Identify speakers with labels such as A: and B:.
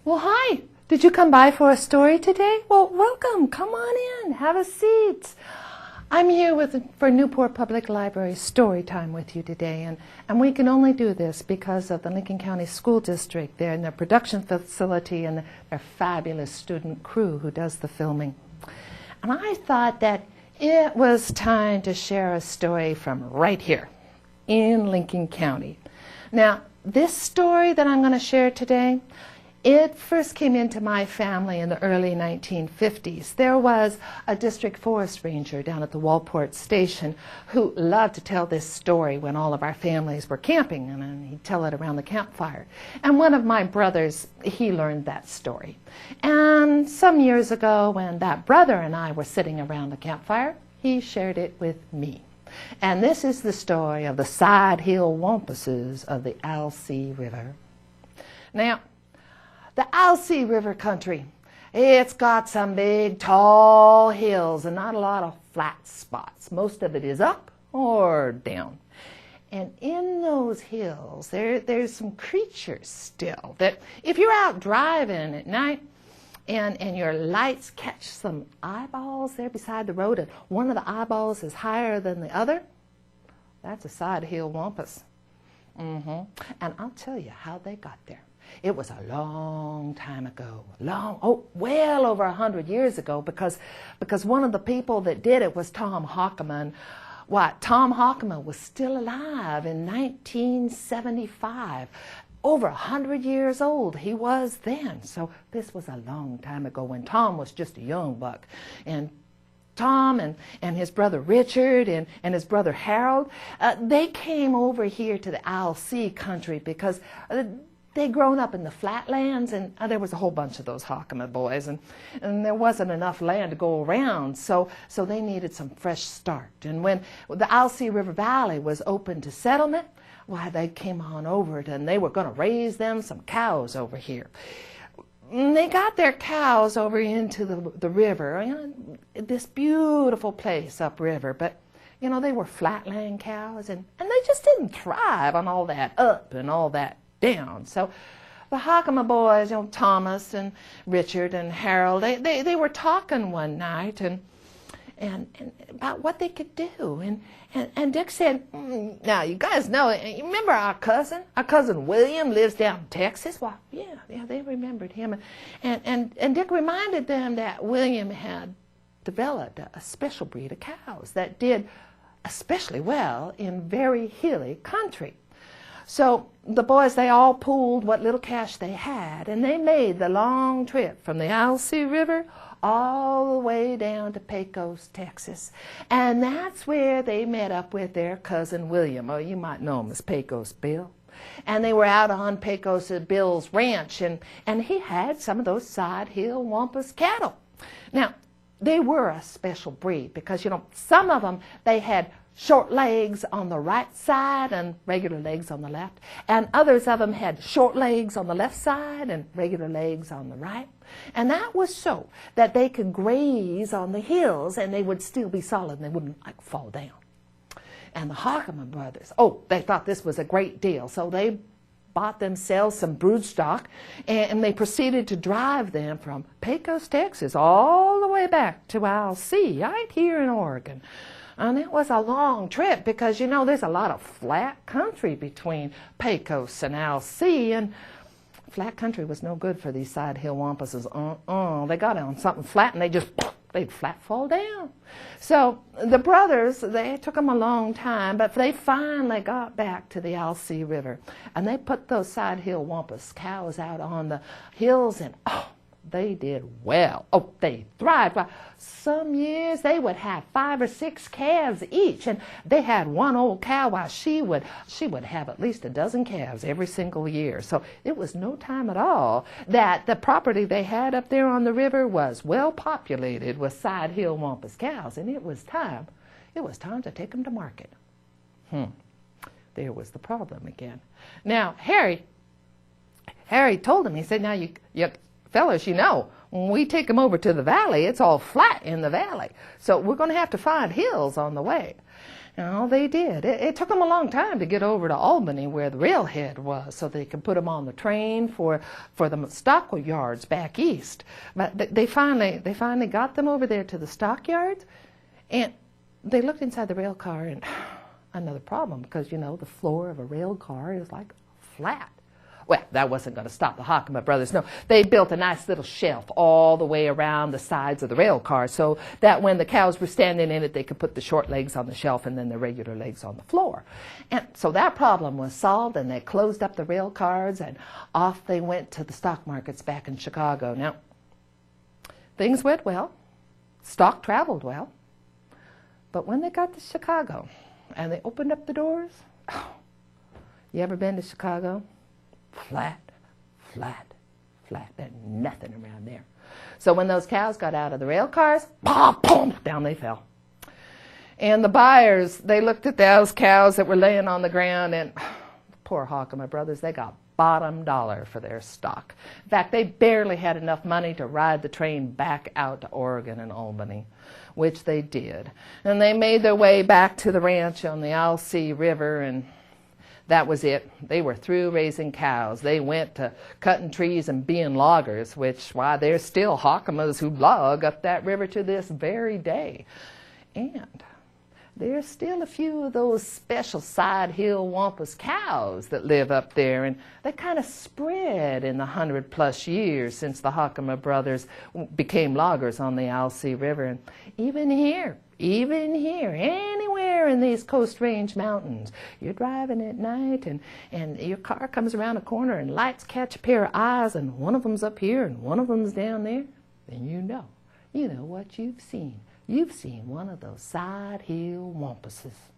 A: Well, hi. Did you come by for a story today? Well, welcome. Come on in. Have a seat. I'm here for Newport Public Library story time with you today, and we can only do this because of the Lincoln County School District there and their production facility and their fabulous student crew who does the filming. And I thought that it was time to share a story from right here in Lincoln County. Now, this story that I'm going to share today, it first came into my family in the early 1950s. There was a district forest ranger down at the Newport station who loved to tell this story when all of our families were camping, and he'd tell it around the campfire. And one of my brothers, he learned that story. And some years ago, when that brother and I were sitting around the campfire, he shared it with me. And this is the story of the Sidehill Wampuses of the Alsea River. Now, the Alsea River country, it's got some big, tall hills and not a lot of flat spots. Most of it is up or down. And in those hills, there's some creatures still that if you're out driving at night and your lights catch some eyeballs there beside the road and one of the eyeballs is higher than the other, that's a Sidehill Wampus. And I'll tell you how they got there. It was a long time ago, well over 100 years ago, because one of the people that did it was Tom Hockaman. Tom Hockaman was still alive in 1975. Over 100 years old he was then. So this was a long time ago when Tom was just a young buck. And Tom and his brother Richard and his brother Harold, they came over here to the Alsea country because they'd grown up in the flatlands, and there was a whole bunch of those Hockaman boys, and there wasn't enough land to go around, so they needed some fresh start. And when the Alsea River Valley was open to settlement, they came on over it, and they were going to raise them some cows over here. And they got their cows over into the river, this beautiful place upriver, but they were flatland cows, and they just didn't thrive on all that up and all that down. So the Hockaman boys, Thomas and Richard and Harold, they were talking one night and about what they could do. And Dick said, now you guys know, you remember our cousin William lives down in Texas? Well, yeah, they remembered him. And Dick reminded them that William had developed a special breed of cows that did especially well in very hilly country. So the boys, they all pooled what little cash they had, and they made the long trip from the Alsea River all the way down to Pecos, Texas. And that's where they met up with their cousin William, or you might know him as Pecos Bill. And they were out on Pecos Bill's ranch, and he had some of those Sidehill Wampus cattle. Now, they were a special breed because, some of them, they had short legs on the right side and regular legs on the left, and others of them had short legs on the left side and regular legs on the right. And that was so that they could graze on the hills and they would still be solid and they wouldn't fall down. And the Hockaman brothers, they thought this was a great deal, so they bought themselves some broodstock and they proceeded to drive them from Pecos, Texas, all the way back to Alsea, right here in Oregon. And it was a long trip because, there's a lot of flat country between Pecos and Alsea, and flat country was no good for these Sidehill Wampuses. They got on something flat and they'd flat fall down. So the brothers, they took them a long time, but they finally got back to the Alsea River, and they put those Sidehill Wampus cows out on the hills, and they did well. They thrived. Some years they would have 5 or 6 calves each, and they had one old cow. She would have at least a dozen calves every single year. So it was no time at all that the property they had up there on the river was well populated with Sidehill Wampus cows, and it was time to take them to market. There was the problem again. Now Harry told him, he said, now you fellas, When we take them over to the valley, it's all flat in the valley. So we're going to have to find hills on the way. No, they did. It took them a long time to get over to Albany where the railhead was so they could put them on the train for the stockyards back east. But they finally got them over there to the stockyards, and they looked inside the rail car, and another problem because, you know, the floor of a rail car is like flat. Well, that wasn't going to stop the Hockema brothers. No, they built a nice little shelf all the way around the sides of the rail car so that when the cows were standing in it, they could put the short legs on the shelf and then the regular legs on the floor. And so that problem was solved, and they closed up the rail cars, and off they went to the stock markets back in Chicago. Now, things went well. Stock traveled well. But when they got to Chicago and they opened up the doors, oh, you ever been to Chicago? Flat, flat, flat. There's nothing around there. So when those cows got out of the rail cars, pop, boom, down they fell. And the buyers, they looked at those cows that were laying on the ground, and poor Hockema brothers, they got bottom dollar for their stock. In fact, they barely had enough money to ride the train back out to Oregon and Albany, which they did. And they made their way back to the ranch on the Alsea River, and that was it. They were through raising cows. They went to cutting trees and being loggers, which, why, there's still Hockemas who log up that river to this very day. And there's still a few of those special Sidehill Wampus cows that live up there, and they kind of spread in the 100+ years since the Hockema brothers became loggers on the Alsea River. And even here, anywhere in these Coast Range mountains, you're driving at night and your car comes around a corner and lights catch a pair of eyes, and one of them's up here and one of them's down there, then you know what you've seen. You've seen one of those Sidehill Wampuses.